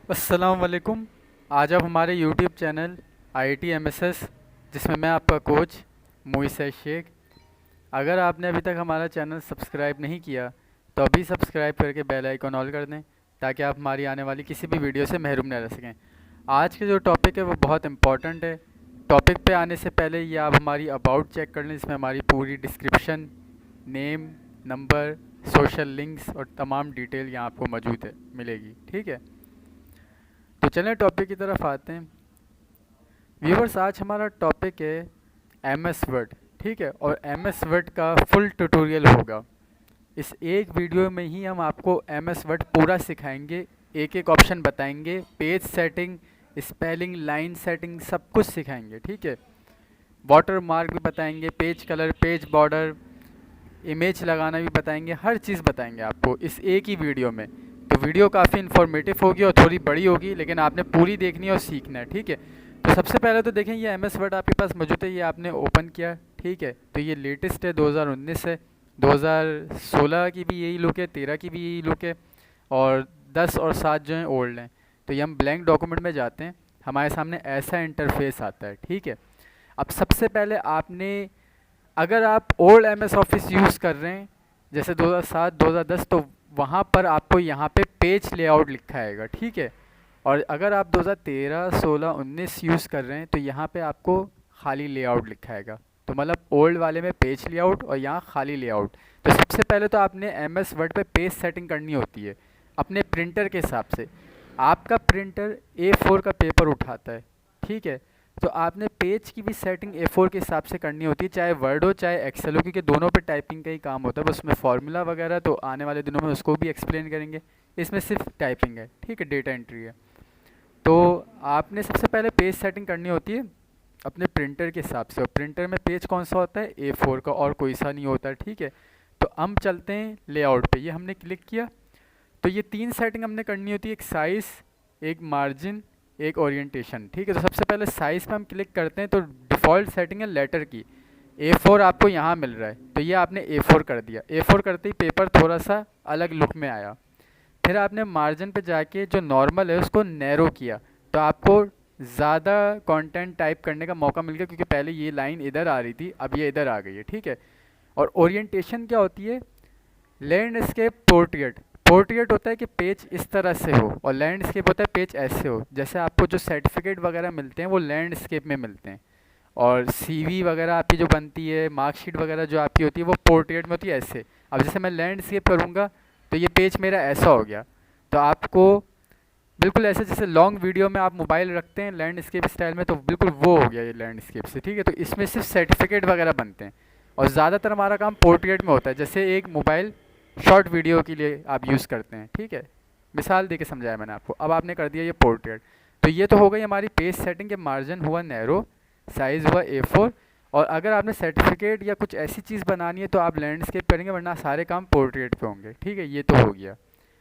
अस्सलाम वालेकुम। आज आप हमारे यूट्यूब चैनल IIT MSS, जिसमें मैं आपका कोच मोइस शेख। अगर आपने अभी तक हमारा चैनल सब्सक्राइब नहीं किया तो अभी सब्सक्राइब करके बेल आइकन ऑल कर दें, ताकि आप हमारी आने वाली किसी भी वीडियो से महरूम न रह सकें। आज के जो टॉपिक है वो बहुत इम्पॉर्टेंट है। टॉपिक पे आने से पहले ये आप हमारी अबाउट चेक कर लें, जिसमें हमारी पूरी description, name, number, social links और तमाम डिटेल यहाँ आपको मौजूद है मिलेगी। ठीक है, तो चलें टॉपिक की तरफ आते हैं। व्यूवर्स, आज हमारा टॉपिक है MS वर्ड। ठीक है, और MS वर्ड का फुल ट्यूटोरियल होगा। इस एक वीडियो में ही हम आपको MS वर्ड पूरा सिखाएंगे, एक एक ऑप्शन बताएंगे, page setting, spelling, line setting, सब कुछ सिखाएंगे। ठीक है, वाटर मार्क भी बताएंगे, page colour, page border, image लगाना भी बताएंगे, हर चीज़ बताएंगे आपको इस एक ही वीडियो में। तो वीडियो काफ़ी इन्फॉर्मेटिव होगी और थोड़ी बड़ी होगी, लेकिन आपने पूरी देखनी है और सीखना है। ठीक है, तो सबसे पहले तो देखें, ये MS वर्ड आपके पास मौजूद है, ये आपने ओपन किया। ठीक है, तो ये लेटेस्ट है, 2019 है। 2016 की भी यही लुक है, 13 की भी यही लुक है, और 10 और 7 जो हैं ओल्ड हैं। तो ये हम ब्लैंक डॉक्यूमेंट में जाते हैं, हमारे सामने ऐसा इंटरफेस आता है। ठीक है, अब सबसे पहले आपने, अगर आप ओल्ड MS ऑफिस यूज़ कर रहे हैं जैसे 2007 2010, तो वहाँ पर आपको यहाँ पे पेज लेआउट लिखा आएगा। ठीक है, और अगर आप 2013 16 19 यूज़ कर रहे हैं तो यहाँ पे आपको खाली लेआउट लिखा आएगा। तो मतलब ओल्ड वाले में पेज लेआउट और यहाँ खाली लेआउट। तो सबसे पहले तो आपने MS वर्ड पे पेज सेटिंग करनी होती है अपने प्रिंटर के हिसाब से। आपका प्रिंटर A4 का पेपर उठाता है। ठीक है, तो आपने पेज की भी सेटिंग A4 के हिसाब से करनी होती है, चाहे वर्ड हो चाहे एक्सेल हो, क्योंकि दोनों पे टाइपिंग का ही काम होता है। बस उसमें फार्मूला वगैरह तो आने वाले दिनों में उसको भी एक्सप्लेन करेंगे, इसमें सिर्फ टाइपिंग है। ठीक है, डेटा एंट्री है। तो आपने सबसे पहले पेज सेटिंग करनी होती है अपने प्रिंटर के हिसाब से, और प्रिंटर में पेज कौन सा होता है, A4 का, और कोई सा नहीं होता है। ठीक है, तो हम चलते हैं लेआउट पे। ये हमने क्लिक किया, तो ये 3 सेटिंग हमने करनी होती है, एक साइज़, एक मार्जिन, एक ओरिएंटेशन। ठीक है, तो सबसे पहले साइज़ पे हम क्लिक करते हैं, तो डिफ़ॉल्ट सेटिंग है लेटर की। A4 आपको यहाँ मिल रहा है, तो ये आपने A4 कर दिया। A4 करते ही पेपर थोड़ा सा अलग लुक में आया। फिर आपने मार्जिन पे जाके जो नॉर्मल है उसको नैरो किया, तो आपको ज़्यादा कंटेंट टाइप करने का मौका मिल गया, क्योंकि पहले ये लाइन इधर आ रही थी, अब ये इधर आ गई है। ठीक है, और ओरिएंटेशन क्या होती है, लैंडस्केप पोर्ट्रेट। पोर्ट्रेट होता है कि पेज इस तरह से हो, और लैंडस्केप होता है पेज ऐसे हो। जैसे आपको जो सर्टिफिकेट वगैरह मिलते हैं वो लैंडस्केप में मिलते हैं, और CV वगैरह आपकी जो बनती है, मार्कशीट वगैरह जो आपकी होती है, वो पोर्ट्रेट में होती है ऐसे। अब जैसे मैं लैंडस्केप करूँगा तो ये पेज मेरा ऐसा हो गया। तो आपको बिल्कुल ऐसे, जैसे लॉन्ग वीडियो में आप मोबाइल रखते हैं लैंडस्केप स्टाइल में, तो बिल्कुल वो हो गया ये लैंडस्केप से। ठीक है, तो इसमें सिर्फ सर्टिफिकेट वगैरह बनते हैं, और ज़्यादातर हमारा काम पोर्ट्रेट में होता है। जैसे एक मोबाइल शॉर्ट वीडियो के लिए आप यूज़ करते हैं। ठीक है, मिसाल दे के समझाया मैंने आपको। अब आपने कर दिया ये पोर्ट्रेट। तो ये तो हो गई हमारी पेज सेटिंग के, मार्जिन हुआ नैरो, साइज़ हुआ A4। और अगर आपने सर्टिफिकेट या कुछ ऐसी चीज़ बनानी है तो आप लैंडस्केप करेंगे, वरना सारे काम पोर्ट्रेट पे होंगे। ठीक है, ये तो हो गया।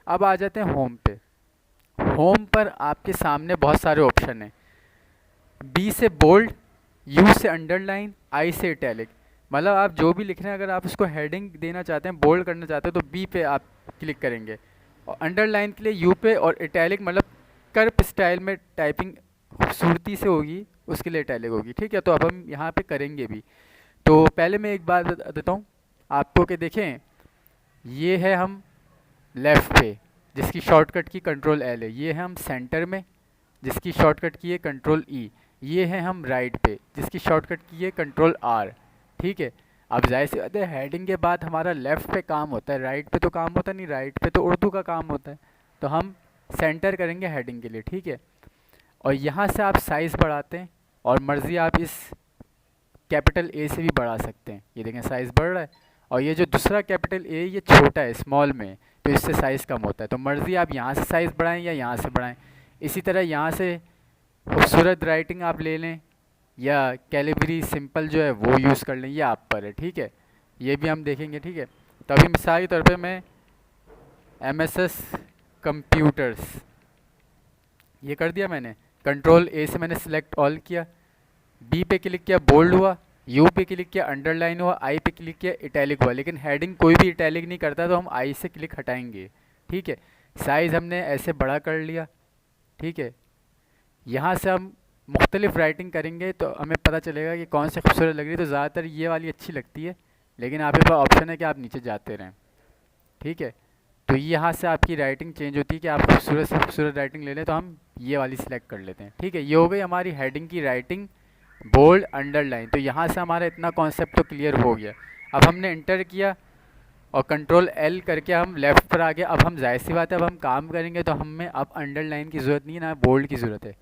अब आ जाते हैं होम पे। होम पर आपके सामने बहुत सारे ऑप्शन हैं। B से बोल्ड, U से अंडरलाइन, I से इटैलिक। मतलब आप जो भी लिख रहे हैं, अगर आप उसको हेडिंग देना चाहते हैं, बोल्ड करना चाहते हैं, तो B पे आप क्लिक करेंगे, और अंडरलाइन के लिए U पे, और इटैलिक मतलब कर्व स्टाइल में टाइपिंग खूबसूरती से होगी, उसके लिए इटैलिक होगी। ठीक है, तो अब हम यहाँ पे करेंगे भी। तो पहले मैं एक बात बता देता हूँ आपको कि देखें, ये है हम लेफ़्ट पे, जिसकी शॉर्टकट की कंट्रोल L है। ये है हम सेंटर में, जिसकी शॉर्टकट की है कंट्रोल E। ये है हम राइट पे, जिसकी शॉर्टकट की है कंट्रोल R। ठीक है, अब जाहिर सी बात है, हेडिंग के बाद हमारा लेफ़्ट पे काम होता है, राइट पे तो काम होता नहीं, राइट पे तो उर्दू का काम होता है। तो हम सेंटर करेंगे हेडिंग के लिए। ठीक है, और यहाँ से आप साइज़ बढ़ाते हैं, और मर्ज़ी आप इस कैपिटल A से भी बढ़ा सकते हैं। ये देखें साइज़ बढ़ रहा है, और ये जो दूसरा कैपिटल A ये छोटा है, स्मॉल में, तो इससे साइज़ कम होता है। तो मर्ज़ी आप यहाँ से साइज़ बढ़ाएं या यहाँ से बढ़ाएं। इसी तरह यहाँ से खूबसूरत राइटिंग आप ले लें, या कैलिबरी सिंपल जो है वो यूज़ कर लें, ये आप पर है। ठीक है, ये भी हम देखेंगे। ठीक है, तो अभी मिसाल के तौर पे मैं MS कंप्यूटर्स ये कर दिया मैंने, कंट्रोल A से मैंने सेलेक्ट ऑल किया, B पे क्लिक किया, बोल्ड हुआ, U पे क्लिक किया, अंडरलाइन हुआ, I पे क्लिक किया, इटैलिक हुआ। लेकिन हेडिंग कोई भी इटैलिक नहीं करता, तो हम I से क्लिक हटाएंगे। ठीक है, साइज़ हमने ऐसे बड़ा कर लिया, ठीक है। यहाँ से हम मुख्तलिफ राइटिंग करेंगे तो हमें पता चलेगा कि कौन सी खूबसूरत लग रही है। तो ज़्यादातर ये वाली अच्छी लगती है, लेकिन आपके पास ऑप्शन है कि आप नीचे जाते रहें, ठीक है। तो यहाँ से आपकी राइटिंग चेंज होती है कि आप खूबसूरत से खूबसूरत राइटिंग ले लें, तो हम ये वाली सिलेक्ट कर लेते हैं, ठीक है। ये हो गई हमारी हेडिंग की राइटिंग, बोल्ड अंडरलाइन। तो यहाँ से हमारा इतना कॉन्सेप्ट तो क्लियर हो गया। अब हमने इंटर किया और कंट्रोल एल करके हम लेफ़्ट पर आ गए। अब हम जाहिर सी बात है, अब हम काम करेंगे तो हमें अब अंडरलाइन की ज़रूरत नहीं है, ना बोल्ड की ज़रूरत है।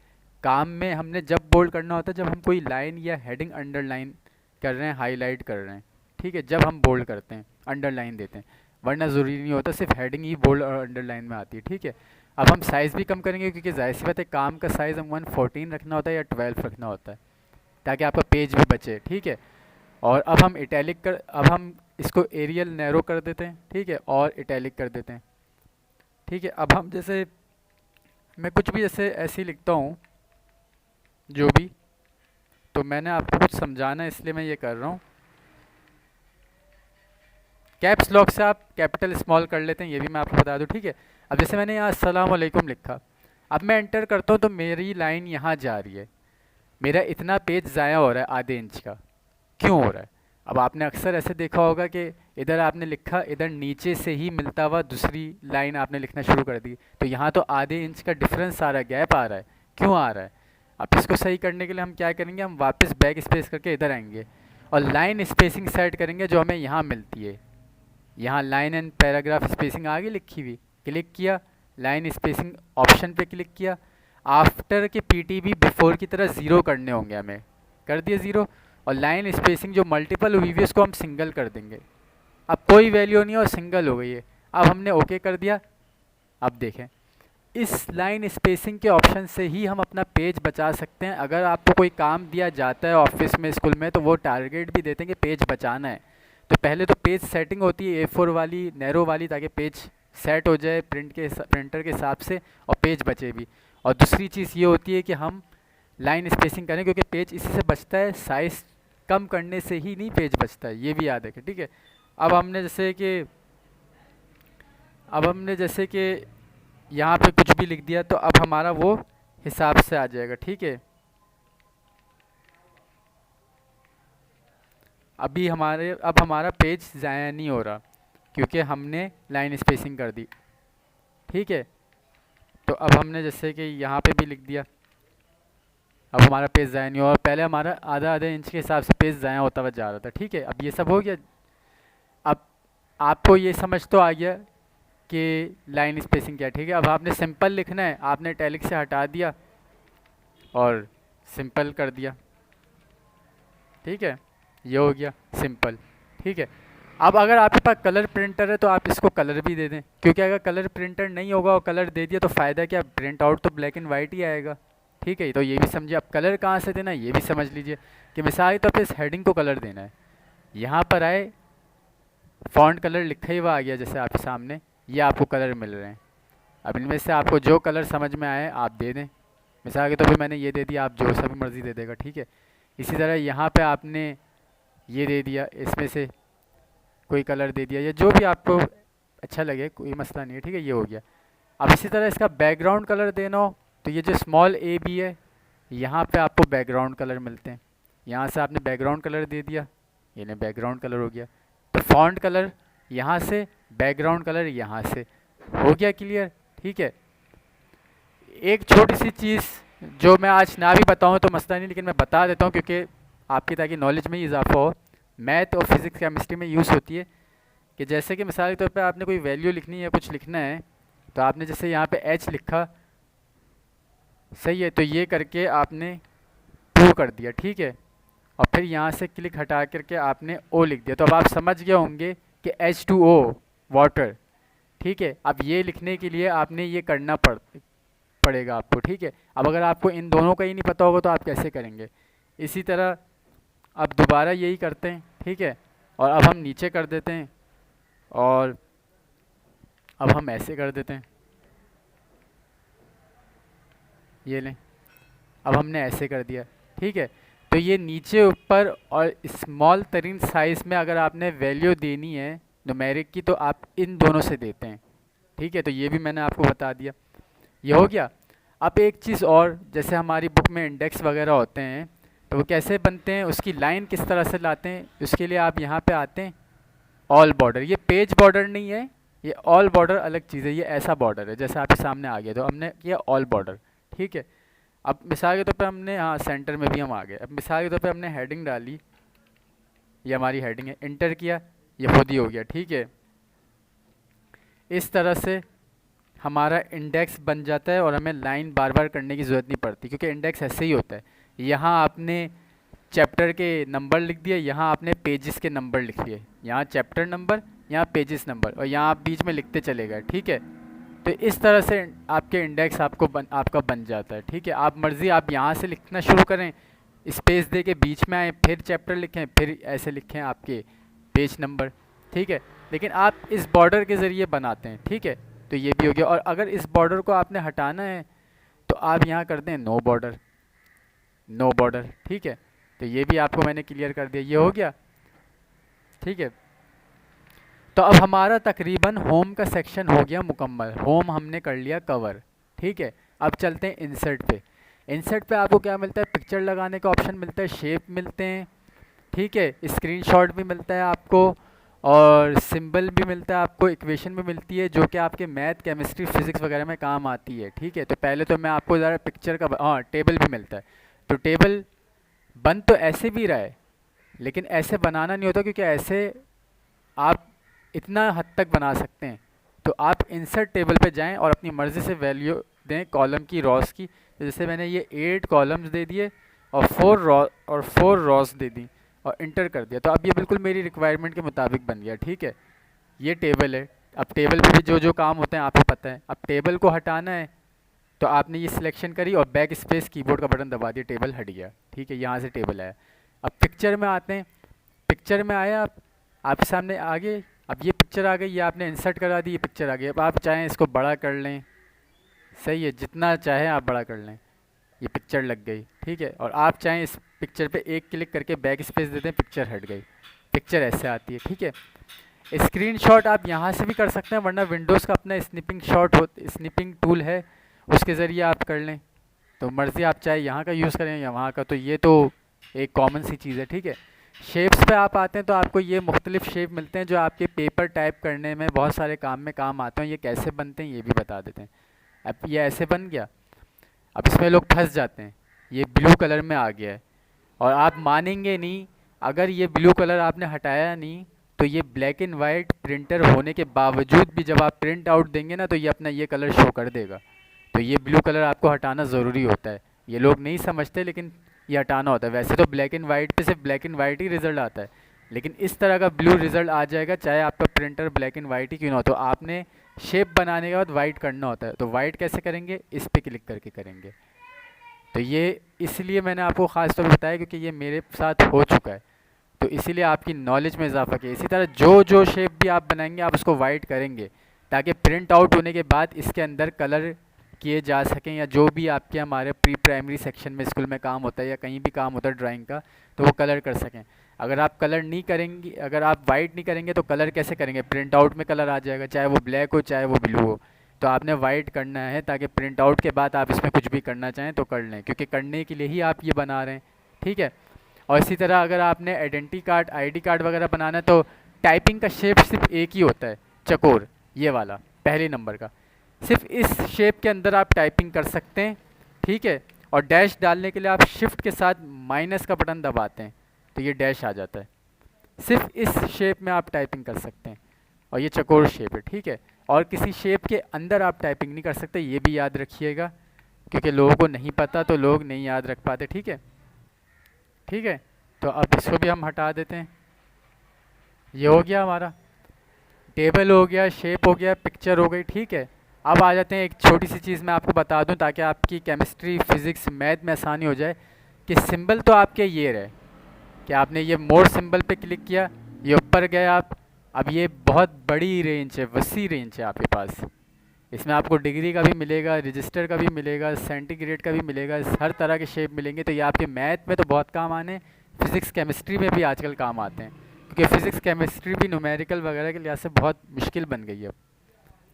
काम में हमने जब बोल्ड करना होता है जब हम कोई लाइन या हेडिंग अंडरलाइन कर रहे हैं, हाईलाइट कर रहे हैं, ठीक है, जब हम बोल्ड करते हैं, अंडरलाइन देते हैं, वरना ज़रूरी नहीं होता, सिर्फ हेडिंग ही बोल्ड और अंडरलाइन में आती है, ठीक है। अब हम साइज़ भी कम करेंगे क्योंकि जाहिर सी बात है काम का साइज़ हम 114 रखना होता है या 12 रखना होता है, ताकि आपका पेज भी बचे, ठीक है। और अब हम इटैलिक कर, अब हम इसको एरियल नैरो कर देते हैं, ठीक है, और इटैलिक कर देते हैं, ठीक है। अब हम जैसे मैं कुछ भी जैसे ऐसे ही लिखता हूँ जो भी, तो मैंने आपको कुछ समझाना है इसलिए मैं ये कर रहा हूँ। कैप्स लॉक से आप कैपिटल स्मॉल कर लेते हैं, ये भी मैं आपको बता दूँ, ठीक है। अब जैसे मैंने यहाँ अस्सलाम वालेकुम लिखा, अब मैं एंटर करता हूँ तो मेरी लाइन यहाँ जा रही है, मेरा इतना पेज ज़ाया हो रहा है आधे इंच का, क्यों हो रहा है? अब आपने अक्सर ऐसे देखा होगा कि इधर आपने लिखा, इधर नीचे से ही मिलता हुआ दूसरी लाइन आपने लिखना शुरू कर दी, तो यहाँ तो आधे इंच का डिफरेंस आ रहा है, गैप आ रहा है, क्यों आ रहा है? अब इसको सही करने के लिए हम क्या करेंगे, हम वापस बैक स्पेस करके इधर आएंगे और लाइन स्पेसिंग सेट करेंगे जो हमें यहाँ मिलती है। यहाँ लाइन एंड पैराग्राफ स्पेसिंग आगे लिखी हुई, क्लिक किया, लाइन स्पेसिंग ऑप्शन पे क्लिक किया। आफ्टर के पीटीबी बिफोर की तरह ज़ीरो करने होंगे, हमें कर दिए ज़ीरो। और लाइन स्पेसिंग जो मल्टीपल हुई हुई उसको हम सिंगल कर देंगे। अब कोई वैल्यू नहीं है और सिंगल हो गई है। अब हमने ओके कर दिया। अब देखें, इस लाइन स्पेसिंग के ऑप्शन से ही हम अपना पेज बचा सकते हैं। अगर आपको कोई काम दिया जाता है ऑफिस में, स्कूल में, तो वो टारगेट भी देते हैं कि पेज बचाना है। तो पहले तो पेज सेटिंग होती है A4 वाली, नैरो वाली, ताकि पेज सेट हो जाए प्रिंटर के हिसाब से और पेज बचे भी। और दूसरी चीज़ ये होती है कि हम लाइन स्पेसिंग करें क्योंकि पेज इसी से बचता है, साइज़ कम करने से ही नहीं पेज बचता है, ये भी याद रखें, ठीक है। अब हमने जैसे कि यहाँ पे कुछ भी लिख दिया तो अब हमारा वो हिसाब से आ जाएगा, ठीक है। अब हमारा पेज ज़ाया नहीं हो रहा क्योंकि हमने लाइन स्पेसिंग कर दी, ठीक है। तो अब हमने जैसे कि यहाँ पे भी लिख दिया, अब हमारा पेज ज़ाया नहीं हो रहा। पहले हमारा आधा आधा इंच के हिसाब से पेज ज़ाया होता हुआ जा रहा था, ठीक है। अब ये सब हो गया। अब आपको ये समझ तो आ गया कि लाइन स्पेसिंग क्या है, ठीक है। अब आपने सिंपल लिखना है, आपने इटैलिक से हटा दिया और सिंपल कर दिया, ठीक है। ये हो गया सिंपल, ठीक है। अब अगर आपके पास कलर प्रिंटर है तो आप इसको कलर भी दे दें, क्योंकि अगर कलर प्रिंटर नहीं होगा और कलर दे दिया तो फ़ायदा क्या, प्रिंट आउट तो ब्लैक एंड वाइट ही आएगा, ठीक है। तो ये भी समझिए। अब कलर कहाँ से देना है ये भी समझ लीजिए कि मिसाल के तौर पर इस हेडिंग को कलर देना है। यहाँ पर आए, फ़ॉन्ट कलर लिखा ही हुआ आ गया जैसे आपके सामने, ये आपको कलर मिल रहे हैं। अब इनमें से आपको जो कलर समझ में आए आप दे दें। मिसाल के तौर पे मैंने ये दे दिया, आप जो सा भी मर्ज़ी दे देगा, ठीक है। इसी तरह यहाँ पे आपने ये दे दिया, इसमें से कोई कलर दे दिया, या जो भी आपको अच्छा लगे, कोई मसला नहीं है, ठीक है। ये हो गया। अब इसी तरह इसका बैकग्राउंड कलर देना हो तो ये जो स्मॉल a b है, यहाँ पे आपको बैकग्राउंड कलर मिलते हैं। यहाँ से आपने बैकग्राउंड कलर दे दिया, ये बैकग्राउंड कलर हो गया। तो फॉन्ट कलर यहाँ से, बैकग्राउंड कलर यहाँ से, हो गया क्लियर, ठीक है। एक छोटी सी चीज़ जो मैं आज ना भी बताऊँ तो मसला नहीं, लेकिन मैं बता देता हूँ क्योंकि आपकी ताकि नॉलेज में ही इजाफा हो। मैथ और फिज़िक्स केमिस्ट्री में यूज़ होती है कि जैसे कि मिसाल के तौर पे आपने कोई वैल्यू लिखनी है, कुछ लिखना है, तो आपने जैसे यहाँ पे h लिखा, सही है, तो ये करके आपने 2 कर दिया, ठीक है। और फिर यहाँ से क्लिक हटा करके आपने O लिख दिया। तो अब आप समझ गए होंगे कि H2O वाटर, ठीक है। अब ये लिखने के लिए आपने ये करना पड़ेगा आपको, ठीक है। अब अगर आपको इन दोनों का ही नहीं पता होगा तो आप कैसे करेंगे। इसी तरह अब दोबारा यही करते हैं, ठीक है। और अब हम नीचे कर देते हैं और अब हम ऐसे कर देते हैं, ये लें, अब हमने ऐसे कर दिया, ठीक है। तो ये नीचे ऊपर और स्मॉल तरीन साइज़ में अगर आपने वैल्यू देनी है न्यूमेरिक की तो आप इन दोनों से देते हैं, ठीक है। तो ये भी मैंने आपको बता दिया, ये हो गया। अब एक चीज़ और, जैसे हमारी बुक में इंडेक्स वगैरह होते हैं तो वो कैसे बनते हैं, उसकी लाइन किस तरह से लाते हैं, उसके लिए आप यहाँ पे आते हैं ऑल बॉर्डर। ये पेज बॉर्डर नहीं है, ये ऑल बॉर्डर अलग चीज़ है। ये ऐसा बॉर्डर है जैसे आपके सामने आ गया तो हमने किया ऑल बॉर्डर, ठीक है। अब मिसाल के तौर पे हमने, हाँ सेंटर में भी हम आ गए। अब मिसाल के तौर पे हमने हेडिंग डाली, ये हमारी हेडिंग है, इंटर किया, ये खुद ही हो गया, ठीक है। इस तरह से हमारा इंडेक्स बन जाता है और हमें लाइन बार बार करने की ज़रूरत नहीं पड़ती, क्योंकि इंडेक्स ऐसे ही होता है। यहाँ आपने चैप्टर के नंबर लिख दिए, यहाँ आपने पेजेस के नंबर लिख दिए, यहाँ चैप्टर नंबर, यहाँ पेजेस नंबर, और यहाँ आप बीच में लिखते चले गए, ठीक है। तो इस तरह से आपके इंडेक्स आपका बन जाता है, ठीक है। आप मर्ज़ी आप यहाँ से लिखना शुरू करें, स्पेस दे के बीच में आए, फिर चैप्टर लिखें, फिर ऐसे लिखें आपके पेज नंबर, ठीक है। लेकिन आप इस बॉर्डर के ज़रिए बनाते हैं, ठीक है। तो ये भी हो गया। और अगर इस बॉर्डर को आपने हटाना है तो आप यहाँ कर दें नो बॉर्डर, नो बॉर्डर, ठीक है। तो ये भी आपको मैंने क्लियर कर दिया, ये हो गया, ठीक है। तो अब हमारा तकरीबन होम का सेक्शन हो गया मुकम्मल। होम हमने कर लिया कवर, ठीक है। अब चलते हैं इंसर्ट पे। इंसर्ट पे आपको क्या मिलता है, पिक्चर लगाने का ऑप्शन मिलता है, शेप मिलते हैं, ठीक है, स्क्रीनशॉट भी मिलता है आपको, और सिंबल भी मिलता है आपको, इक्वेशन भी मिलती है जो कि आपके मैथ, केमिस्ट्री, फिज़िक्स वगैरह में काम आती है, ठीक है। तो पहले तो मैं आपको ज़रा पिक्चर का, हाँ टेबल भी मिलता है। तो टेबल बन तो ऐसे भी रहा है, लेकिन ऐसे बनाना नहीं होता, क्योंकि ऐसे आप इतना हद तक बना सकते हैं। तो आप इंसर्ट टेबल पे जाएं और अपनी मर्ज़ी से वैल्यू दें कॉलम की, रॉस की। तो जैसे मैंने ये 8 कॉलम्स दे दिए और 4 रॉस दे दी और इंटर कर दिया, तो अब ये बिल्कुल मेरी रिक्वायरमेंट के मुताबिक बन गया, ठीक है। ये टेबल है। अब टेबल पे भी जो जो काम होते हैं आपको पता है। अब टेबल को हटाना है तो आपने ये सिलेक्शन करी और बैक स्पेस कीबोर्ड का बटन दबा दिया, टेबल हट गया, ठीक है। यहाँ से टेबल आया। अब पिक्चर में आते हैं। पिक्चर में आया, आप आपके सामने आगे, अब ये पिक्चर आ गई, ये आपने इंसर्ट करा दी, ये पिक्चर आ गई। अब आप चाहें इसको बड़ा कर लें, सही है, जितना चाहें आप बड़ा कर लें, ये पिक्चर लग गई, ठीक है। और आप चाहें इस पिक्चर पे एक क्लिक करके बैक स्पेस दे दें, पिक्चर हट गई। पिक्चर ऐसे आती है, ठीक है। स्क्रीनशॉट आप यहाँ से भी कर सकते हैं, वरना विंडोज़ का अपना स्निपिंग टूल है, उसके ज़रिए आप कर लें। तो मर्ज़ी आप चाहे यहाँ का यूज़ करें या वहाँ का, तो ये तो एक कॉमन सी चीज़ है, ठीक है। शेप्स पे आप आते हैं तो आपको ये मुख्तलिफ़ शेप मिलते हैं जो आपके पेपर टाइप करने में बहुत सारे काम में काम आते हैं। ये कैसे बनते हैं ये भी बता देते हैं। अब ये ऐसे बन गया। अब इसमें लोग फंस जाते हैं, ये ब्लू कलर में आ गया है, और आप मानेंगे नहीं, अगर ये ब्लू कलर आपने हटाया नहीं तो ये ब्लैक एंड वाइट प्रिंटर होने के बावजूद भी जब आप प्रिंट आउट देंगे ना तो ये अपना ये कलर शो कर देगा। तो ये ब्लू कलर आपको हटाना ज़रूरी होता है। ये लोग नहीं समझते, लेकिन ये हटाना होता है। वैसे तो ब्लैक एंड वाइट पे सिर्फ black and white he result आता है, लेकिन इस तरह का ब्लू रिज़ल्ट आ जाएगा चाहे आपका प्रिंटर ब्लैक एंड वाइट ही क्यों ना हो। तो आपने शेप बनाने के बाद वाइट करना होता है। तो वाइट कैसे करेंगे, इस पर क्लिक करके करेंगे। तो ये इसलिए मैंने आपको ख़ास तौर पर बताया क्योंकि ये मेरे साथ हो चुका है, तो इसीलिए आपकी नॉलेज में इजाफा किया। इसी तरह जो जो शेप भी आप बनाएंगे आप उसको वाइट करेंगे, ताकि प्रिंट आउट होने के बाद इसके अंदर कलर किए जा सकें, या जो भी आपके हमारे प्री प्राइमरी सेक्शन में स्कूल में काम होता है या कहीं भी काम होता है ड्राइंग का, तो वो कलर कर सकें। अगर आप कलर नहीं करेंगे, अगर आप वाइट नहीं करेंगे तो कलर कैसे करेंगे, प्रिंट आउट में कलर आ जाएगा, चाहे वो ब्लैक हो चाहे वो ब्लू हो। तो आपने वाइट करना है ताकि प्रिंट आउट के बाद आप इसमें कुछ भी करना चाहें तो कर लें, क्योंकि करने के लिए ही आप ये बना रहे हैं, ठीक है। और इसी तरह अगर आपने आइडेंटिटी कार्ड, आईडी कार्ड वगैरह बनाना है तो टाइपिंग का शेप सिर्फ एक ही होता है, चकोर, ये वाला पहले नंबर का। सिर्फ इस शेप के अंदर आप टाइपिंग कर सकते हैं, ठीक है। और डैश डालने के लिए आप शिफ्ट के साथ माइनस का बटन दबाते हैं तो ये डैश आ जाता है। सिर्फ इस शेप में आप टाइपिंग कर सकते हैं, और ये चकोर शेप है, ठीक है। और किसी शेप के अंदर आप टाइपिंग नहीं कर सकते, ये भी याद रखिएगा, क्योंकि लोगों को नहीं पता तो लोग नहीं याद रख पाते, ठीक है। ठीक है, तो अब इसको भी हम हटा देते हैं। ये हो गया हमारा, टेबल हो गया, शेप हो गया, पिक्चर हो गई, ठीक है। अब आ जाते हैं, एक छोटी सी चीज़ मैं आपको बता दूं ताकि आपकी केमिस्ट्री, फिज़िक्स, मैथ में आसानी हो जाए, कि सिंबल तो आपके ये रहे कि आपने ये मोर सिंबल पे क्लिक किया, ये ऊपर गए आप। अब ये बहुत बड़ी रेंज है, वसी रेंज है आपके पास। इसमें आपको डिग्री का भी मिलेगा, रजिस्टर का भी मिलेगा, सेंटीग्रेड का भी मिलेगा, हर तरह के शेप मिलेंगे। तो ये आपके मैथ में तो बहुत काम आने, फिज़िक्स केमिस्ट्री में भी आजकल काम आते हैं, क्योंकि फ़िज़िक्स केमिस्ट्री भी न्यूमेरिकल वगैरह के लिहाज से बहुत मुश्किल बन गई है अब,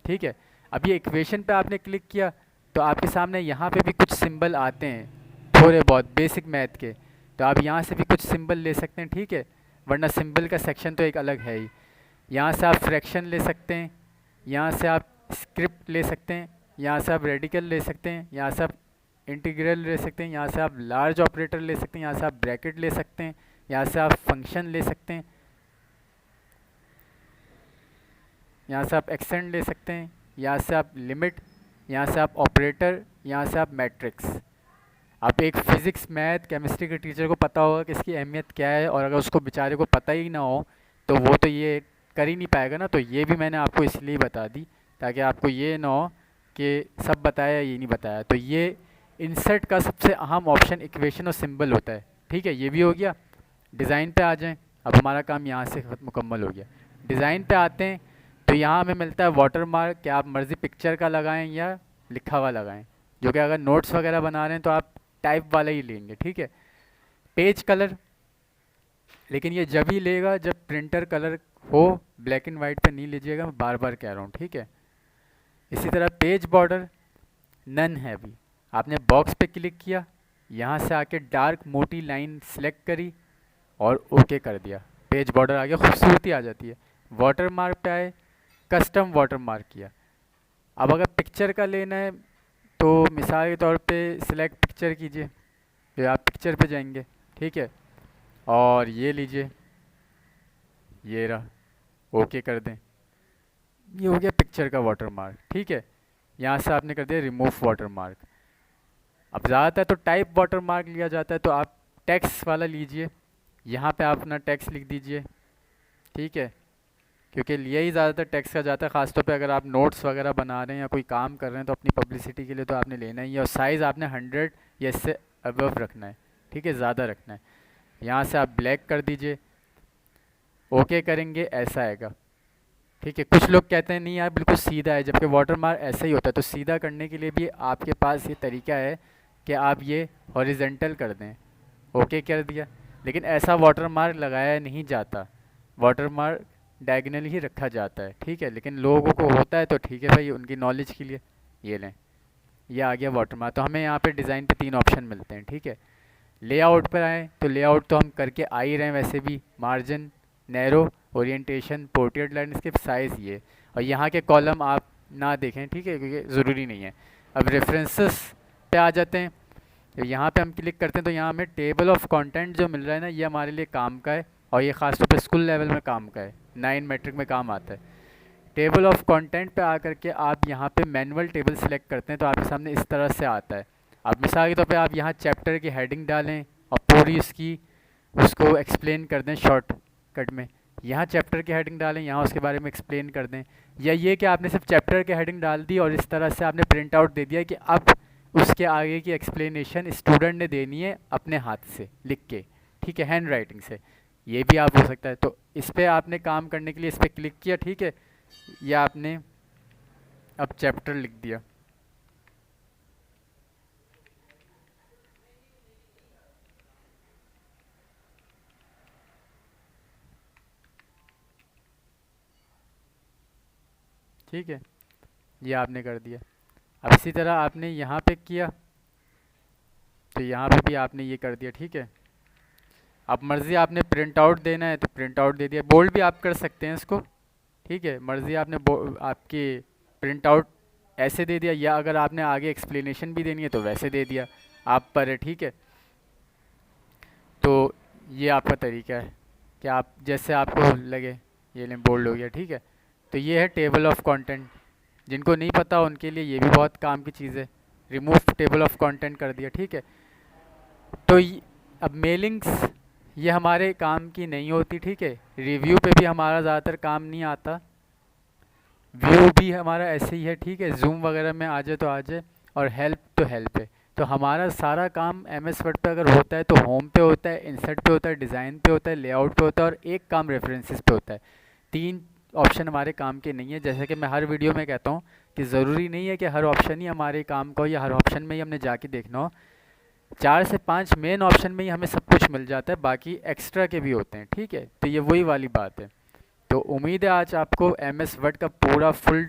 ठीक है। अब ये इक्वेशन पे आपने क्लिक किया तो आपके सामने यहाँ पे भी कुछ सिंबल आते हैं थोड़े बहुत बेसिक मैथ के, तो आप यहाँ से भी कुछ सिंबल ले सकते हैं, ठीक है। वरना सिंबल का सेक्शन तो एक अलग है ही। यहाँ से आप फ्रैक्शन ले सकते हैं, यहाँ से आप स्क्रिप्ट ले सकते हैं, यहाँ से आप रेडिकल ले सकते हैं, यहाँ से आप इंटीग्रल ले सकते हैं, यहाँ से आप लार्ज ऑपरेटर ले सकते हैं, यहाँ से आप ब्रैकेट ले सकते हैं, यहाँ से आप फंक्शन ले सकते हैं, यहाँ से आप एक्सटेंड ले सकते हैं, यहाँ से आप लिमिट, यहाँ से आप ऑपरेटर, यहाँ से आप मैट्रिक्स। आप एक फिज़िक्स मैथ केमिस्ट्री के टीचर को पता होगा कि इसकी अहमियत क्या है, और अगर उसको बेचारे को पता ही ना हो तो वो तो ये कर ही नहीं पाएगा ना। तो ये भी मैंने आपको इसलिए बता दी ताकि आपको ये ना हो कि सब बताया ये नहीं बताया। तो ये इंसर्ट का सबसे अहम ऑप्शन इक्वेशन और सिंबल होता है, ठीक है। ये भी हो गया। डिज़ाइन पे आ जाएं। अब हमारा काम यहाँ से मुकम्मल हो गया। डिज़ाइन पे आते हैं तो यहाँ हमें मिलता है वाटर मार्क, कि आप मर्ज़ी पिक्चर का लगाएं या लिखा हुआ लगाएं, जो कि अगर नोट्स वगैरह बना रहे हैं तो आप टाइप वाला ही लेंगे, ठीक है। पेज कलर, लेकिन ये जब ही लेगा जब प्रिंटर कलर हो, ब्लैक एंड वाइट पे नहीं लीजिएगा, मैं बार बार कह रहा हूँ, ठीक है। इसी तरह पेज बॉर्डर नन है। अभी आपने बॉक्स पे क्लिक किया, यहाँ से आके डार्क मोटी लाइन सेलेक्ट करी और ओके कर दिया, पेज बॉर्डर आ गया, खूबसूरती आ जाती है। वाटर मार्क पे आए, कस्टम वाटर मार्क किया। अब अगर पिक्चर का लेना है तो मिसाल के तौर पे सिलेक्ट पिक्चर कीजिए, फिर आप पिक्चर पे जाएंगे, ठीक है, और ये लीजिए, ये रहा, ओके कर दें, ये हो गया पिक्चर का वाटर मार्क, ठीक है। यहाँ से आपने कर दिया रिमूव वाटर मार्क। अब ज़्यादातर तो टाइप वाटर मार्क लिया जाता है, तो आप टेक्स्ट वाला लीजिए, यहाँ पे आप अपना टेक्स्ट लिख दीजिए, ठीक है, क्योंकि यही ज़्यादातर टेक्स्ट का जाता है। ख़ासतौर पे अगर आप नोट्स वगैरह बना रहे हैं या कोई काम कर रहे हैं तो अपनी पब्लिसिटी के लिए तो आपने लेना ही है, और साइज़ आपने 100 या इससे अबव रखना है, ठीक है, ज़्यादा रखना है। यहाँ से आप ब्लैक कर दीजिए, ओके करेंगे, ऐसा आएगा, ठीक है। कुछ लोग कहते हैं नहीं यार बिल्कुल सीधा है, जबकि वाटर मार्क ऐसा ही होता है। तो सीधा करने के लिए भी आपके पास ये तरीका है कि आप ये हॉरिजेंटल कर दें, ओके कर दिया। लेकिन ऐसा वाटर मार्क लगाया नहीं जाता, वाटर मार्क डायगनल ही रखा जाता है, ठीक है। लेकिन लोगों को होता है तो ठीक है भाई, उनकी नॉलेज के लिए ये लें। ये आ गया वाटर मार्क। तो हमें यहाँ पे डिज़ाइन पे 3 ऑप्शन मिलते हैं, ठीक है। लेआउट पर आएँ तो लेआउट तो हम करके आ ही रहे हैं वैसे भी, margin, narrow, orientation, portrait landscape, size ये, और यहाँ के कॉलम आप ना देखें, ठीक है, क्योंकि ज़रूरी नहीं है। अब रेफरेंसेस पे आ जाते हैं, तो यहाँ पे हम क्लिक करते हैं तो यहाँ हमें टेबल ऑफ कंटेंट जो मिल रहा है ना, ये हमारे लिए काम का है, और ये ख़ासतौर पे स्कूल लेवल में काम का है, 9 मैट्रिक में काम आता है। टेबल ऑफ कंटेंट पे आकर के आप यहाँ पे मैनुअल टेबल सेलेक्ट करते हैं तो आपके सामने इस तरह से आता है। अब मिसाल के तौर पे आप यहाँ चैप्टर की हेडिंग डालें और पूरी उसको एक्सप्लेन कर दें शॉर्टकट में। यहाँ चैप्टर की हेडिंग डालें, यहाँ उसके बारे में एक्सप्लेन कर दें, या ये कि आपने सिर्फ चैप्टर की हेडिंग डाल दी और इस तरह से आपने प्रिंट आउट दे दिया कि अब उसके आगे की एक्सप्लेनेशन स्टूडेंट ने देनी है अपने हाथ से लिख के, ठीक है, हैंड राइटिंग से। ये भी आप हो सकता है। तो इस पर आपने काम करने के लिए इस पर क्लिक किया, ठीक है, या आपने अब चैप्टर लिख दिया, ठीक है, ये आपने कर दिया। अब इसी तरह आपने यहाँ पे किया तो यहाँ पे भी आपने ये कर दिया, ठीक है। अब मर्ज़ी आपने प्रिंट आउट देना है तो प्रिंट आउट दे दिया, बोल्ड भी आप कर सकते हैं इसको, ठीक है। मर्ज़ी आपने आपकी प्रिंट आउट ऐसे दे दिया, या अगर आपने आगे एक्सप्लेनेशन भी देनी है तो वैसे दे दिया, आप पर है, ठीक है। तो ये आपका तरीका है कि आप जैसे आपको लगे, ये लें बोल्ड हो गया, ठीक है। तो ये है टेबल ऑफ कंटेंट। जिनको नहीं पता उनके लिए ये भी बहुत काम की चीज़ है। रिमूव टेबल ऑफ कंटेंट कर दिया, ठीक है। तो अब मेलिंग्स ये हमारे काम की नहीं होती, ठीक है। रिव्यू पे भी हमारा ज़्यादातर काम नहीं आता, व्यू भी हमारा ऐसे ही है, ठीक है। जूम वगैरह में आ जाए तो आ जाए, और हेल्प तो हेल्प है। तो हमारा सारा काम MS वर्ड पे अगर होता है तो होम पे होता है, इंसर्ट पे होता है, डिज़ाइन पे होता है, लेआउट पे होता है, और एक काम रेफरेंसेस पे होता है। 3 ऑप्शन हमारे काम के नहीं है। जैसे कि मैं हर वीडियो में कहता हूँ कि ज़रूरी नहीं है कि हर ऑप्शन ही हमारे काम का हो या हर ऑप्शन में ही हमने जाके देखना हो। 4 से 5 मेन ऑप्शन में ही हमें सब कुछ मिल जाता है, बाकी एक्स्ट्रा के भी होते हैं, ठीक है। तो ये वही वाली बात है। तो उम्मीद है आज आपको MS वर्ड का पूरा फुल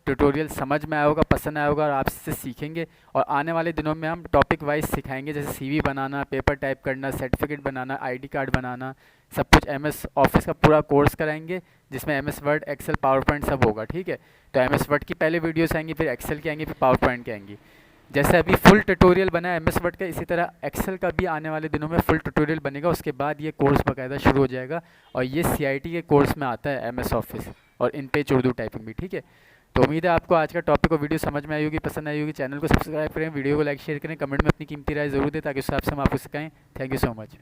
ट्यूटोरियल समझ में आया होगा, पसंद आया होगा और आप इससे सीखेंगे। और आने वाले दिनों में हम टॉपिक वाइज सिखाएंगे, जैसे सीवी बनाना, पेपर टाइप करना, सर्टिफिकेट बनाना, आईडी कार्ड बनाना, सब कुछ एमएस ऑफिस का पूरा कोर्स कराएंगे, जिसमें MS Word, Excel, PowerPoint सब होगा। ठीक है, तो एमएस वर्ड की पहले वीडियोस आएंगी, फिर एक्सेल की आएंगी, फिर पावर पॉइंट की आएंगी। जैसे अभी फुल ट्यूटोरियल बना है एमएस वर्ड का, इसी तरह एक्सेल का भी आने वाले दिनों में फुल ट्यूटोरियल बनेगा। उसके बाद ये कोर्स बाकायदा शुरू हो जाएगा और ये सीआईटी के कोर्स में आता है एमएस ऑफिस और इन पेज उर्दू टाइपिंग भी। ठीक है, तो उम्मीद है आपको आज का टॉपिक और वीडियो समझ में आई होगी, पसंद आई होगी। चैनल को सब्सक्राइब करें, वीडियो को लाइक शेयर करें, कमेंट में अपनी कीमती राय जरूर दें ताकि उससे आपसे हम आपको सिखाएं। Thank you so much.